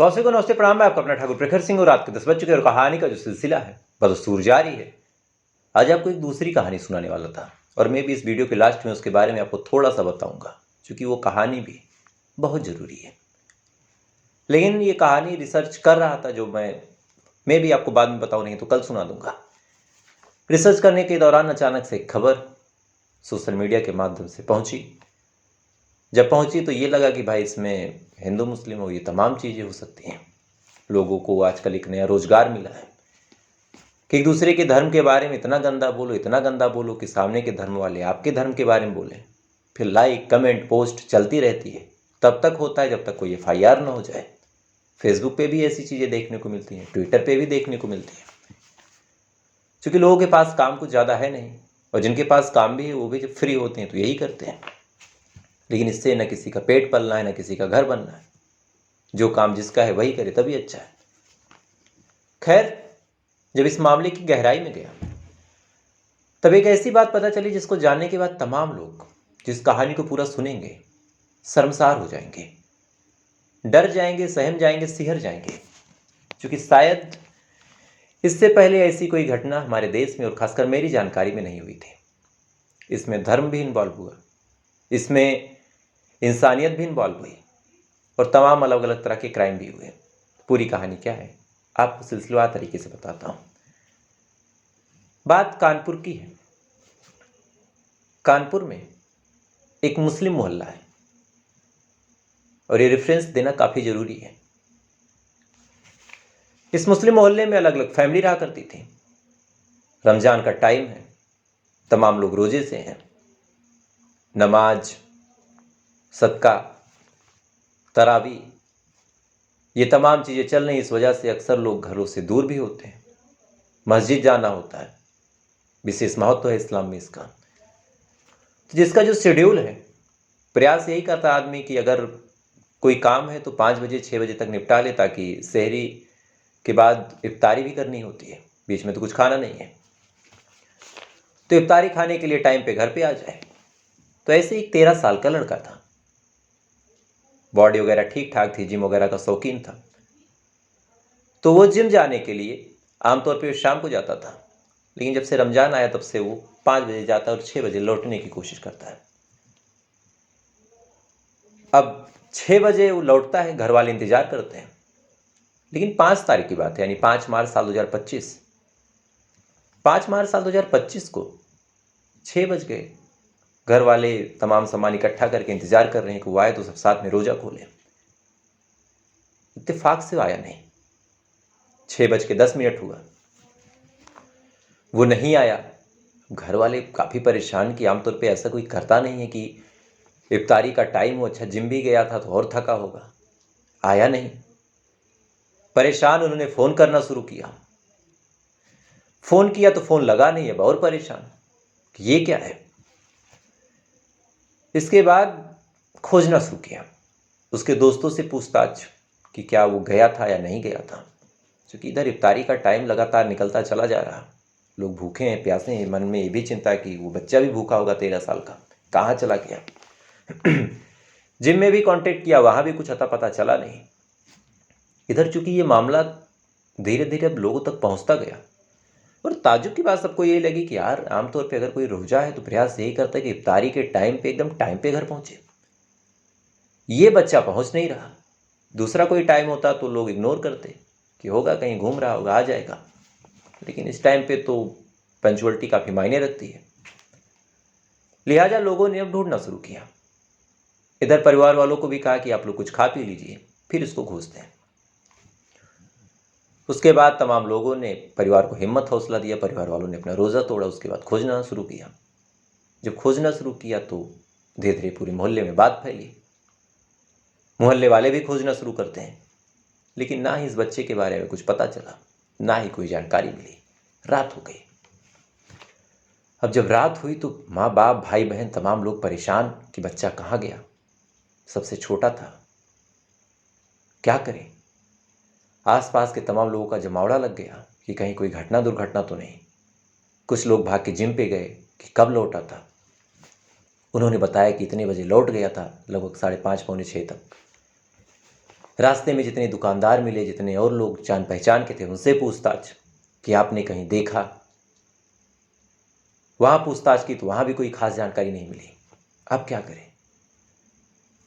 दर्शकों को नमस्ते प्रणाम। मैं आपका अपना ठाकुर प्रखर सिंह और रात के 10 बज चुके और कहानी का जो सिलसिला है बदस्तूर जारी है। आज आपको एक दूसरी कहानी सुनाने वाला था और मैं भी इस वीडियो के लास्ट में उसके बारे में आपको थोड़ा सा बताऊंगा, क्योंकि वो कहानी भी बहुत ज़रूरी है। लेकिन ये कहानी रिसर्च कर रहा था जो मैं भी आपको बाद में बताऊँ, नहीं तो कल सुना दूंगा। रिसर्च करने के दौरान अचानक से एक खबर सोशल मीडिया के माध्यम से पहुंची। जब पहुंची तो ये लगा कि भाई इसमें हिंदू मुस्लिम हो, ये तमाम चीज़ें हो सकती हैं। लोगों को आजकल एक नया रोजगार मिला है कि एक दूसरे के धर्म के बारे में इतना गंदा बोलो कि सामने के धर्म वाले आपके धर्म के बारे में बोले। फिर लाइक कमेंट पोस्ट चलती रहती है। तब तक होता है जब तक कोई FIR ना हो जाए। फेसबुक पे भी ऐसी चीज़ें देखने को मिलती हैं, ट्विटर पे भी देखने को मिलती हैं। क्योंकि लोगों के पास काम कुछ ज़्यादा है नहीं, और जिनके पास काम भी है वो भी जब फ्री होते हैं तो यही करते हैं। लेकिन इससे न किसी का पेट पलना है, न किसी का घर बनना है। जो काम जिसका है वही करे तभी अच्छा है। खैर, जब इस मामले की गहराई में गया तब एक ऐसी बात पता चली जिसको जानने के बाद तमाम लोग जिस कहानी को पूरा सुनेंगे शर्मसार हो जाएंगे, डर जाएंगे, सहम जाएंगे, सिहर जाएंगे। क्योंकि शायद इससे पहले ऐसी कोई घटना हमारे देश में और खासकर मेरी जानकारी में नहीं हुई थी। इसमें धर्म भी इन्वॉल्व हुआ, इसमें इंसानियत भी इन्वॉल्व हुई और तमाम अलग अलग तरह के क्राइम भी हुए। पूरी कहानी क्या है आपको सिलसिलेवार तरीके से बताता हूँ। बात कानपुर की है। कानपुर में एक मुस्लिम मोहल्ला है और ये रेफरेंस देना काफ़ी ज़रूरी है। इस मुस्लिम मोहल्ले में अलग अलग फैमिली रहा करती थी। रमज़ान का टाइम है, तमाम लोग रोजे से हैं। नमाज, सदका, तरावी, ये तमाम चीज़ें चल रही। इस वजह से अक्सर लोग घरों से दूर भी होते हैं। मस्जिद जाना होता है, विशेष महत्व है इस्लाम में इसका। तो जिसका जो शेड्यूल है, प्रयास यही करता आदमी कि अगर कोई काम है तो 5 बजे 6 बजे तक निपटा ले, ताकि सहरी के बाद इफ्तारी भी करनी होती है। बीच में तो कुछ खाना नहीं है, तो इफ्तारी खाने के लिए टाइम पे घर पे आ जाए। तो ऐसे एक 13 साल का लड़का था। बॉडी वगैरह ठीक ठाक थी, जिम वगैरह का शौकीन था। तो वो जिम जाने के लिए आमतौर पे शाम को जाता था, लेकिन जब से रमज़ान आया तब से वो 5 बजे जाता है और 6 बजे लौटने की कोशिश करता है। अब 6 बजे वो लौटता है, घर वाले इंतजार करते हैं। लेकिन 5 तारीख की बात है, यानी 5 मार्च साल 2025। 5 मार्च साल 2025 को 6 बज गए। घर वाले तमाम सामान इकट्ठा करके इंतजार कर रहे हैं कि वो आए तो सब साथ में रोजा खोलें। इत्तेफाक से आया नहीं। 6:10 हुआ, वो नहीं आया। घर वाले काफ़ी परेशान कि आमतौर पे ऐसा कोई करता नहीं है कि इफ्तारी का टाइम हो। अच्छा, जिम भी गया था तो और थका होगा, आया नहीं। परेशान उन्होंने फ़ोन करना शुरू किया। फ़ोन किया तो फ़ोन लगा नहीं। अब और परेशान कि ये क्या है। इसके बाद खोजना शुरू किया, उसके दोस्तों से पूछताछ कि क्या वो गया था या नहीं गया था। क्योंकि इधर इफ्तारी का टाइम लगातार निकलता चला जा रहा। लोग भूखे हैं, प्यासे हैं। मन में ये भी चिंता कि वो बच्चा भी भूखा होगा 13 साल का, कहाँ चला गया। जिम में भी कांटेक्ट किया, वहाँ भी कुछ अता पता चला नहीं। इधर चूंकि ये मामला धीरे धीरे अब लोगों तक पहुँचता गया, और ताज्जुब की बात सबको यही लगी कि यार आमतौर पे अगर कोई रोजा है तो प्रयास यही करता है कि इफ्तारी के टाइम पे एकदम टाइम पे घर पहुँचे। ये बच्चा पहुँच नहीं रहा। दूसरा कोई टाइम होता तो लोग इग्नोर करते कि होगा, कहीं घूम रहा होगा, आ जाएगा। लेकिन इस टाइम पे तो पंचुअलिटी काफ़ी मायने रखती है। लिहाजा लोगों ने अब ढूंढना शुरू किया। इधर परिवार वालों को भी कहा कि आप लोग कुछ खा पी लीजिए, फिर इसको खोजते हैं। उसके बाद तमाम लोगों ने परिवार को हिम्मत हौसला दिया। परिवार वालों ने अपना रोज़ा तोड़ा। उसके बाद खोजना शुरू किया। जब खोजना शुरू किया तो धीरे धीरे पूरे मोहल्ले में बात फैली। मोहल्ले वाले भी खोजना शुरू करते हैं, लेकिन ना ही इस बच्चे के बारे में कुछ पता चला, ना ही कोई जानकारी मिली। रात हो गई। अब जब रात हुई तो माँ बाप भाई बहन तमाम लोग परेशान कि बच्चा कहाँ गया। सबसे छोटा था, क्या करें। आसपास के तमाम लोगों का जमावड़ा लग गया कि कहीं कोई घटना दुर्घटना तो नहीं। कुछ लोग भाग के जिम पे गए कि कब लौटा था। उन्होंने बताया कि इतने बजे लौट गया था, लगभग 5:30 पौने 6 तक। रास्ते में जितने दुकानदार मिले, जितने और लोग जान पहचान के थे, उनसे पूछताछ कि आपने कहीं देखा। वहां पूछताछ की तो वहां भी कोई खास जानकारी नहीं मिली। अब क्या करें?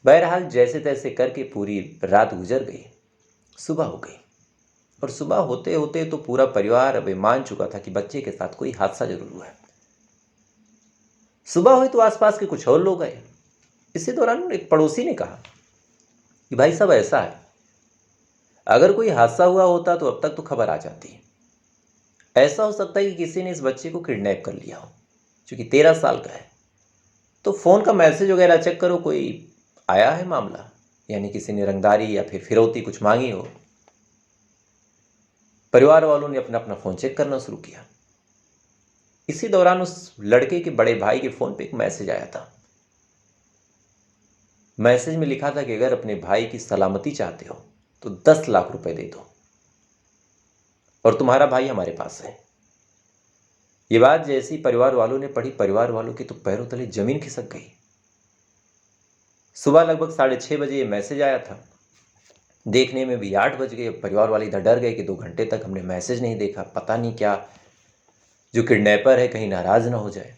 बहरहाल जैसे तैसे करके पूरी रात गुजर गई। सुबह हो गई और सुबह होते होते तो पूरा परिवार अब मान चुका था कि बच्चे के साथ कोई हादसा जरूर हुआ है। सुबह हुई तो आसपास के कुछ और लोग आए। इसी दौरान एक पड़ोसी ने कहा कि भाई साहब, ऐसा है, अगर कोई हादसा हुआ होता तो अब तक तो खबर आ जाती। ऐसा हो सकता है कि किसी ने इस बच्चे को किडनैप कर लिया हो, क्योंकि 13 साल का है। तो फोन का मैसेज वगैरह चेक करो, कोई आया है मामला, यानी किसी ने रंगदारी या फिर फिरौती कुछ मांगी हो। परिवार वालों ने अपना अपना फोन चेक करना शुरू किया। इसी दौरान उस लड़के के बड़े भाई के फोन पे एक मैसेज आया था। मैसेज में लिखा था कि अगर अपने भाई की सलामती चाहते हो तो 10 लाख रुपए दे दो और तुम्हारा भाई हमारे पास है। ये बात जैसी परिवार वालों ने पढ़ी, परिवार वालों के तो पैरों तले जमीन खिसक गई। सुबह लगभग 6:30 बजे ये मैसेज आया था। देखने में भी 8 बज गए। परिवार वाले इधर डर गए कि 2 घंटे तक हमने मैसेज नहीं देखा, पता नहीं क्या जो किडनैपर है कहीं नाराज ना हो जाए।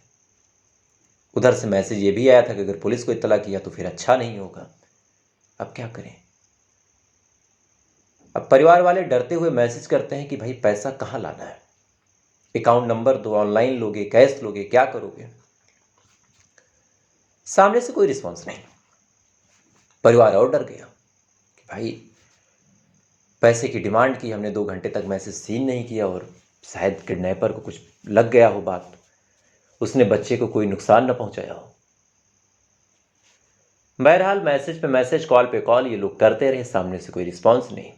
उधर से मैसेज ये भी आया था कि अगर पुलिस को इत्तला किया तो फिर अच्छा नहीं होगा। अब क्या करें? अब परिवार वाले डरते हुए मैसेज करते हैं कि भाई पैसा कहाँ लाना है, अकाउंट नंबर दो, ऑनलाइन लोगे, कैश लोगे, क्या करोगे? सामने से कोई रिस्पॉन्स नहीं। परिवार और डर गया कि भाई पैसे की डिमांड की, हमने 2 घंटे तक मैसेज सीन नहीं किया और शायद किडनैपर को कुछ लग गया हो बात, उसने बच्चे को कोई नुकसान न पहुंचाया हो। बहरहाल मैसेज पे मैसेज, कॉल पे कॉल ये लोग करते रहे, सामने से कोई रिस्पॉन्स नहीं।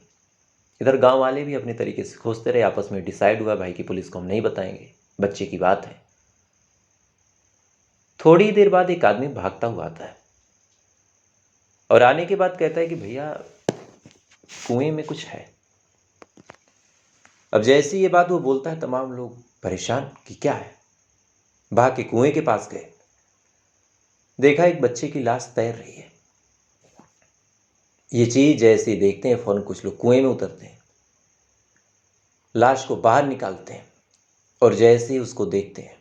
इधर गांव वाले भी अपने तरीके से खोजते रहे। आपस में डिसाइड हुआ भाई कि पुलिस को हम नहीं बताएंगे, बच्चे की बात है। थोड़ी देर बाद एक आदमी भागता हुआ आता है और आने के बाद कहता है कि भैया कुएं में कुछ है। अब जैसी ये बात वो बोलता है, तमाम लोग परेशान कि क्या है। भाग के कुएं के पास गए, देखा एक बच्चे की लाश तैर रही है। ये चीज जैसे ही देखते हैं, फौरन कुछ लोग कुएं में उतरते हैं, लाश को बाहर निकालते हैं और जैसे ही उसको देखते हैं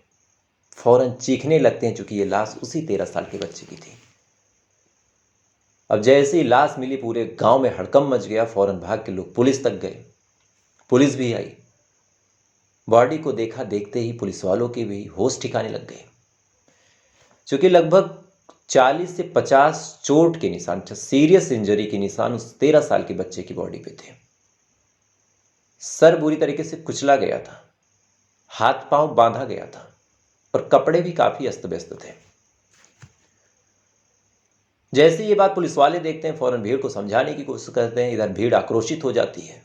फौरन चीखने लगते हैं, चूंकि ये लाश उसी 13 साल के बच्चे की थी। अब जैसे ही लाश मिली, पूरे गांव में हड़कंप मच गया। फौरन भाग के लोग पुलिस तक गए, पुलिस भी आई। बॉडी को देखा, देखते ही पुलिस वालों के भी होश ठिकाने लग गए, क्योंकि लगभग 40 से 50 चोट के निशान, सीरियस इंजरी के निशान उस 13 साल के बच्चे की बॉडी पे थे। सर बुरी तरीके से कुचला गया था, हाथ पांव बांधा गया था और कपड़े भी काफी अस्त व्यस्त थे। जैसे ये बात पुलिस वाले देखते हैं, फौरन भीड़ को समझाने की कोशिश करते हैं। इधर भीड़ आक्रोशित हो जाती है।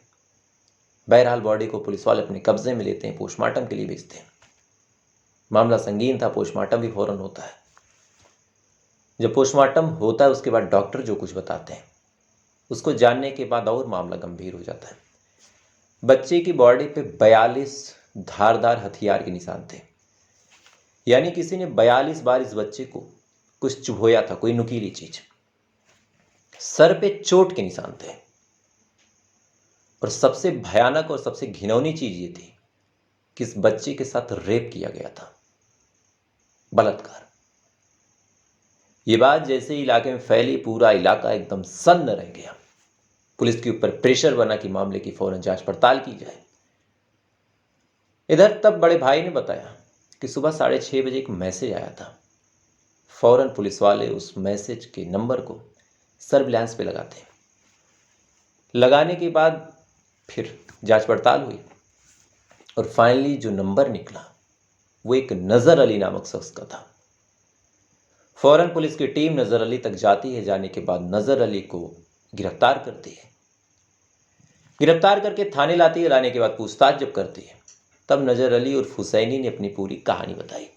बहरहाल बॉडी को पुलिस वाले अपने कब्जे में लेते हैं, पोस्टमार्टम के लिए भेजते हैं। मामला संगीन था, पोस्टमार्टम भी फौरन होता है। जब पोस्टमार्टम होता है उसके बाद डॉक्टर जो कुछ बताते हैं उसको जानने के बाद और मामला गंभीर हो जाता है। बच्चे की बॉडी पे 42 धारदार हथियार के निशान थे, यानी किसी ने 42 बार इस बच्चे को कुछ चुभोया था, कोई नुकीली चीज। सर पे चोट के निशान थे और सबसे भयानक और सबसे घिनौनी चीज ये थी कि इस बच्चे के साथ रेप किया गया था, बलात्कार। ये बात जैसे ही इलाके में फैली, पूरा इलाका एकदम सन्न रह गया। पुलिस के ऊपर प्रेशर बना कि मामले की फौरन जांच पड़ताल की जाए। इधर तब बड़े भाई ने बताया कि सुबह 6:30 बजे एक मैसेज आया था। फौरन पुलिस वाले उस मैसेज के नंबर को सर्विलांस पे लगाते हैं। लगाने के बाद फिर जांच पड़ताल हुई और फाइनली जो नंबर निकला वो एक नजर अली नामक शख्स का था। फौरन पुलिस की टीम नजर अली तक जाती है। जाने के बाद नजर अली को गिरफ्तार करती है। गिरफ्तार करके थाने लाती है। लाने के बाद पूछताछ जब करती है तब नजर अली और हुसैनी ने अपनी पूरी कहानी बताई।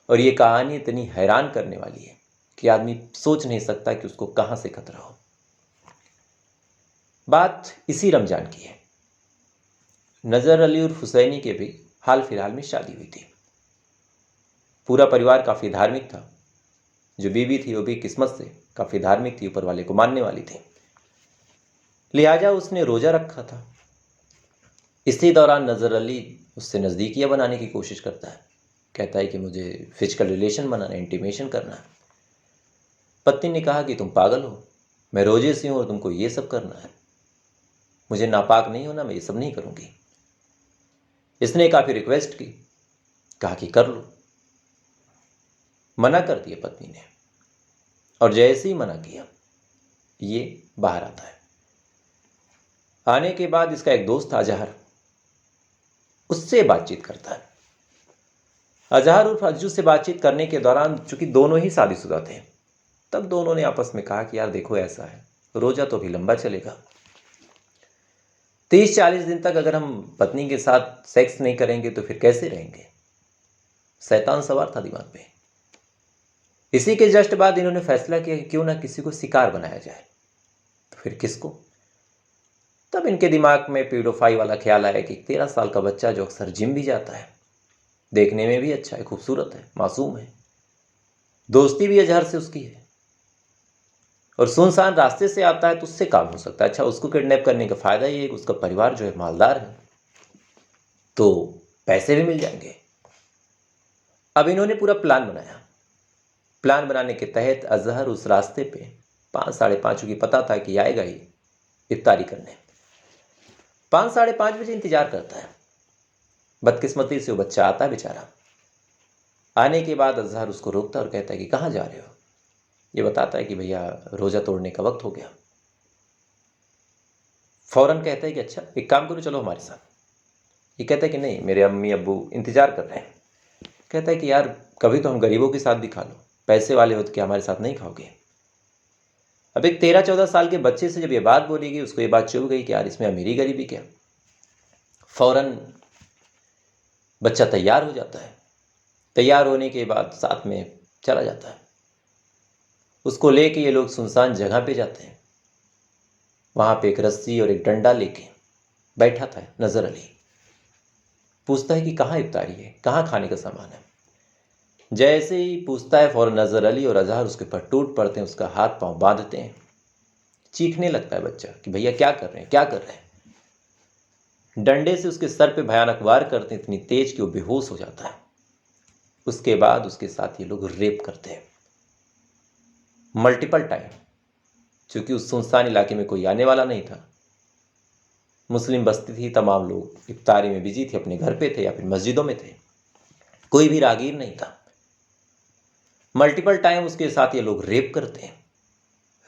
और ये कहानी इतनी हैरान करने वाली है कि आदमी सोच नहीं सकता कि उसको कहां से खतरा हो। बात इसी रमजान की है। नजर अली और हुसैनी के भी हाल फिलहाल में शादी हुई थी। पूरा परिवार काफी धार्मिक था। जो बीवी थी वो भी किस्मत से काफी धार्मिक थी, ऊपर वाले को मानने वाली थी। लिहाजा उसने रोजा रखा था। इसी दौरान नजर अली उससे नज़दीकियां बनाने की कोशिश करता है। कहता है कि मुझे फिजिकल रिलेशन बनाना, इंटीमेशन करना है। पत्नी ने कहा कि तुम पागल हो, मैं रोजे से हूं और तुमको ये सब करना है। मुझे नापाक नहीं होना, मैं ये सब नहीं करूंगी। इसने काफी रिक्वेस्ट की, कहा कि कर लो। मना कर दिया पत्नी ने, और जैसे ही मना किया ये बाहर आता है। आने के बाद इसका एक दोस्त अजहर उससे बातचीत करता है। अजहर उर्फ अज्जू से बातचीत करने के दौरान, चूंकि दोनों ही शादीशुदा थे, तब दोनों ने आपस में कहा कि यार देखो ऐसा है, रोजा तो भी लंबा चलेगा। 30-40 दिन तक अगर हम पत्नी के साथ सेक्स नहीं करेंगे तो फिर कैसे रहेंगे। शैतान सवार था दिमाग में। इसी के जस्ट बाद इन्होंने फैसला किया कि क्यों ना किसी को शिकार बनाया जाए। तो फिर किसको? तब इनके दिमाग में पीडोफाई वाला ख्याल आया कि 13 साल का बच्चा जो अक्सर जिम भी जाता है, देखने में भी अच्छा है, खूबसूरत है, मासूम है, दोस्ती भी अजहर से उसकी है, और सुनसान रास्ते से आता है, तो उससे काम हो सकता है। अच्छा, उसको किडनैप करने का फायदा ये है कि उसका परिवार जो है मालदार है, तो पैसे भी मिल जाएंगे। अब इन्होंने पूरा प्लान बनाया। प्लान बनाने के तहत अजहर उस रास्ते पे 5-5:30 की पता था कि आएगा ही इफ्तारी करने। 5-5:30 बजे इंतजार करता है। बदकिस्मती से वो बच्चा आता है बेचारा। आने के बाद अजहर उसको रोकता और कहता है कि कहाँ जा रहे हो। ये बताता है कि भैया रोजा तोड़ने का वक्त हो गया। फौरन कहता है कि अच्छा एक काम करो, चलो हमारे साथ। ये कहता है कि नहीं, मेरे अम्मी अब्बू इंतजार कर रहे हैं। कहता है कि यार कभी तो हम गरीबों के साथ भी खा लो, पैसे वाले हो तो क्या हमारे साथ नहीं खाओगे। अब एक 13-14 साल के बच्चे से जब ये बात बोली गई, उसको ये बात चुभ गई कि यार इसमें अमीरी गरीबी क्या। फौरन बच्चा तैयार हो जाता है। तैयार होने के बाद साथ में चला जाता है। उसको लेके ये लोग सुनसान जगह पे जाते हैं। वहां पे एक रस्सी और एक डंडा लेके बैठा था नजर अली। पूछता है कि कहाँ इफ्तारी है, कहाँ खाने का सामान है। जैसे ही पूछता है, फौरन नजर अली और अजहर उसके ऊपर टूट पड़ते हैं, उसका हाथ पांव बांधते हैं। चीखने लगता है बच्चा कि भैया क्या कर रहे हैं, क्या कर रहे हैं। डंडे से उसके सर पे भयानक वार करते हैं, इतनी तेज कि वो बेहोश हो जाता है। उसके बाद उसके साथ ये लोग रेप करते हैं मल्टीपल टाइम। क्योंकि उस सुनसान इलाके में कोई आने वाला नहीं था, मुस्लिम बस्ती थी, तमाम लोग इफ्तारी में बिजी थे, अपने घर पे थे या फिर मस्जिदों में थे, कोई भी रागीर नहीं था। मल्टीपल टाइम उसके साथ ये लोग रेप करते हैं।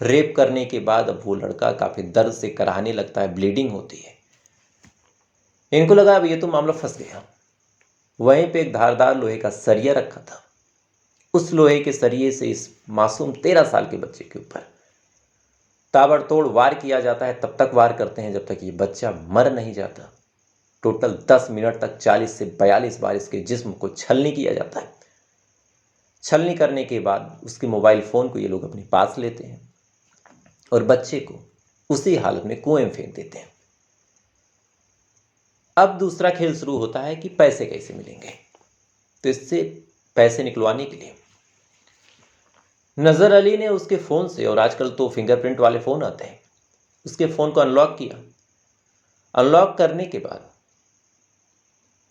रेप करने के बाद अब वो लड़का काफी दर्द से कराहने लगता है, ब्लीडिंग होती है। इनको लगा अब ये तो मामला फंस गया। वहीं पे एक धारदार लोहे का सरिया रखा था। उस लोहे के सरिये से इस मासूम 13 साल के बच्चे के ऊपर ताबड़तोड़ वार किया जाता है। तब तक वार करते हैं जब तक ये बच्चा मर नहीं जाता। टोटल 10 मिनट तक 40 से 42 बार इसके जिस्म को छलनी किया जाता है। छलनी करने के बाद उसके मोबाइल फोन को ये लोग अपने पास लेते हैं और बच्चे को उसी हालत में कुएं में फेंक देते हैं। अब दूसरा खेल शुरू होता है कि पैसे कैसे मिलेंगे। तो इससे पैसे निकलवाने के लिए नजर अली ने उसके फोन से, और आजकल तो फिंगरप्रिंट वाले फोन आते हैं, उसके फोन को अनलॉक किया। अनलॉक करने के बाद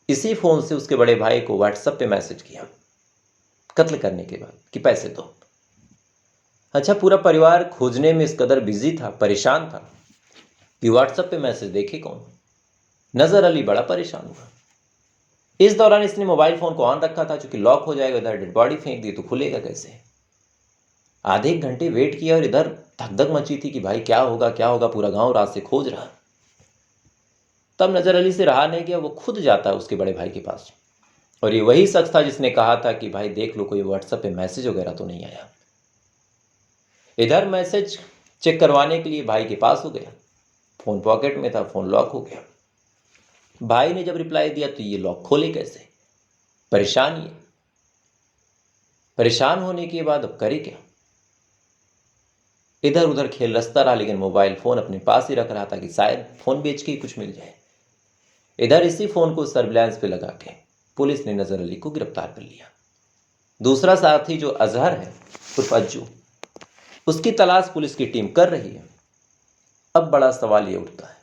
इसी फोन से उसके बड़े भाई को व्हाट्सएप पे मैसेज किया कत्ल करने के बाद कि पैसे दो। अच्छा, पूरा परिवार खोजने में इस कदर बिजी था, परेशान था कि व्हाट्सएप पे मैसेज देखे कौन। नजर अली बड़ा परेशान हुआ। इस दौरान इसने मोबाइल फोन को ऑन रखा था, चूंकि लॉक हो जाएगा, इधर डेड बॉडी फेंक दी तो खुलेगा कैसे। आधे एक घंटे वेट किया और इधर धक मची थी कि भाई क्या होगा क्या होगा, पूरा गांव रात से खोज रहा। तब नजर अली से रहा नहीं गया, वो खुद जाता है उसके बड़े भाई के पास। और ये वही शख्स था जिसने कहा था कि भाई देख लो कोई व्हाट्सएप पे मैसेज वगैरह तो नहीं आया। इधर मैसेज चेक करवाने के लिए भाई के पास हो गया। फोन पॉकेट में था, फोन लॉक हो गया। भाई ने जब रिप्लाई दिया तो ये लॉक खोले कैसे। परेशान ये। परेशान होने के बाद अब करे क्या। इधर उधर खेल रचता रहा, लेकिन मोबाइल फोन अपने पास ही रख रहा था कि शायद फोन बेच के ही कुछ मिल जाए। इधर इसी फोन को सर्विलांस पे लगा के पुलिस ने नजर अली को गिरफ्तार कर लिया। दूसरा साथी जो अजहर है उर्फ अज्जू, उसकी तलाश पुलिस की टीम कर रही है। अब बड़ा सवाल ये उठता है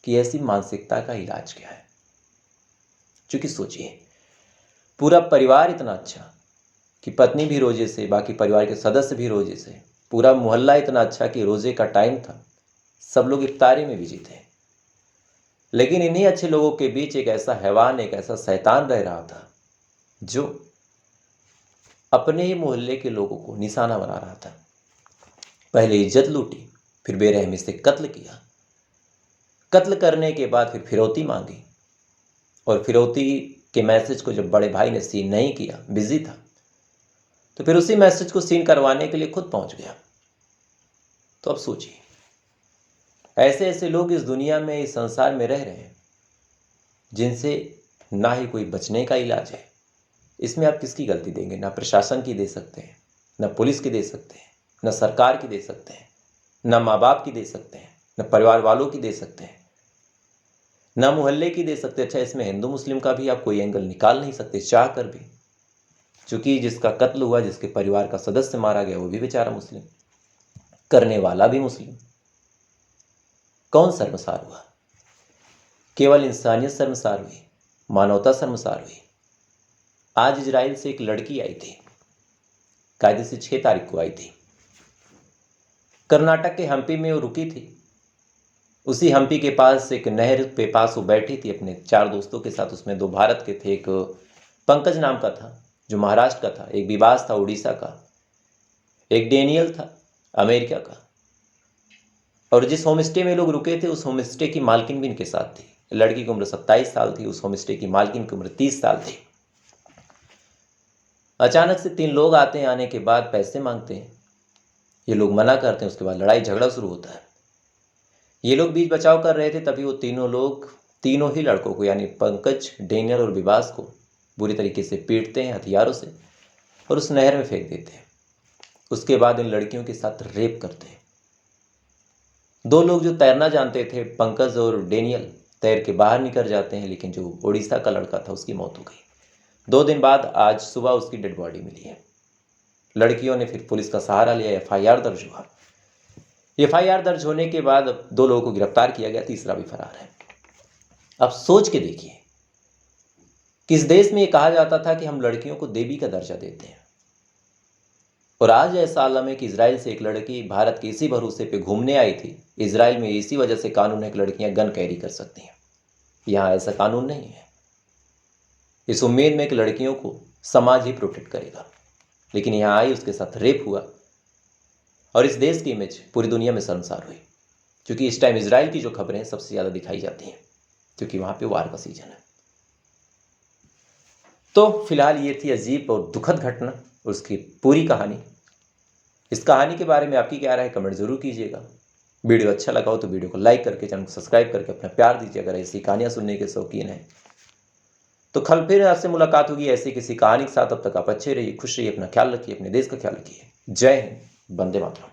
कि ऐसी मानसिकता का इलाज क्या है। क्योंकि सोचिए, पूरा परिवार इतना अच्छा कि पत्नी भी रोजे से, बाकी परिवार के सदस्य भी रोजे से, पूरा मोहल्ला इतना अच्छा कि रोजे का टाइम था, सब लोग इफ्तारी में बिजी थे। लेकिन इन्हीं अच्छे लोगों के बीच एक ऐसा हैवान, एक ऐसा शैतान रह रहा था जो अपने ही मोहल्ले के लोगों को निशाना बना रहा था। पहले इज्जत लूटी, फिर बेरहमी से कत्ल किया, कत्ल करने के बाद फिर फिरौती मांगी, और फिरौती के मैसेज को जब बड़े भाई ने सीन नहीं किया, बिजी था, तो फिर उसी मैसेज को सीन करवाने के लिए खुद पहुंच गया। तो अब सोचिए, ऐसे ऐसे लोग इस दुनिया में, इस संसार में रह रहे हैं जिनसे ना ही कोई बचने का इलाज है। इसमें आप किसकी गलती देंगे? ना प्रशासन की दे सकते हैं, ना पुलिस की दे सकते हैं, ना सरकार की दे सकते हैं, ना माँ बाप की दे सकते हैं, ना परिवार वालों की दे सकते हैं, ना मोहल्ले की दे सकते। अच्छा, इसमें हिंदू मुस्लिम का भी आप कोई एंगल निकाल नहीं सकते चाह कर भी, क्योंकि जिसका कत्ल हुआ, जिसके परिवार का सदस्य मारा गया, वो भी बेचारा मुस्लिम, करने वाला भी मुस्लिम। कौन शर्मसार हुआ? केवल इंसानियत शर्मसार हुई, मानवता शर्मसार हुई। आज इजराइल से एक लड़की आई थी, कायदे से 6 तारीख को आई थी। कर्नाटक के हम्पी में वो रुकी थी। उसी हम्पी के पास एक नहर पे पास वो बैठी थी अपने 4 दोस्तों के साथ। उसमें 2 भारत के थे, एक पंकज नाम का था जो महाराष्ट्र का था, एक विबास था उड़ीसा का, एक डेनियल था अमेरिका का। और जिस होम स्टे में लोग रुके थे, उस होम स्टे की मालकिन भी इनके साथ थी। लड़की की उम्र 27 साल थी, उस होम स्टे की मालकिन की उम्र 30 साल थी। अचानक से 3 लोग आते हैं, आने के बाद पैसे मांगते हैं। ये लोग मना करते हैं, उसके बाद लड़ाई झगड़ा शुरू होता है। ये लोग बीच बचाव कर रहे थे, तभी वो तीनों लोग, तीनों ही लड़कों को, यानी पंकज, डेनियल और विबास को बुरी तरीके से पीटते हैं हथियारों से और उस नहर में फेंक देते हैं। उसके बाद इन लड़कियों के साथ रेप करते हैं। 2 लोग जो तैरना जानते थे, पंकज और डेनियल, तैर के बाहर निकल जाते हैं, लेकिन जो उड़ीसा का लड़का था उसकी मौत हो गई। 2 दिन बाद आज सुबह उसकी डेड बॉडी मिली है। लड़कियों ने फिर पुलिस का सहारा लिया, एफआईआर दर्ज हुआ। एफआईआर दर्ज होने के बाद 2 लोगों को गिरफ्तार किया गया, तीसरा भी फरार है। अब सोच के देखिए, किस देश में ये कहा जाता था कि हम लड़कियों को देवी का दर्जा देते हैं, और आज ऐसा आलम है कि इजराइल से एक लड़की भारत के इसी भरोसे पे घूमने आई थी। इजराइल में इसी वजह से कानून है कि लड़कियां गन कैरी कर सकती हैं। यहां ऐसा कानून नहीं है, इस उम्मीद में कि लड़कियों को समाज ही प्रोटेक्ट करेगा। लेकिन यहां आई, उसके साथ रेप हुआ, और इस देश की इमेज पूरी दुनिया में शर्मसार हुई। क्योंकि इस टाइम इजराइल की जो खबरें सबसे ज़्यादा दिखाई जाती हैं, क्योंकि वहाँ पे वार का सीजन है। तो फिलहाल ये थी अजीब और दुखद घटना, उसकी पूरी कहानी। इस कहानी के बारे में आपकी क्या राय है, कमेंट जरूर कीजिएगा। वीडियो अच्छा लगा हो तो वीडियो को लाइक करके, चैनल को सब्सक्राइब करके अपना प्यार दीजिए। अगर ऐसी कहानियाँ सुनने के शौकीन हैं तो कल फिर आपसे मुलाकात होगी ऐसी किसी कहानी के साथ। तब तक आप अच्छे रहिए, खुश रहिए, अपना ख्याल रखिए, अपने देश का ख्याल रखिए। जय हिंद, वंदे मातरम।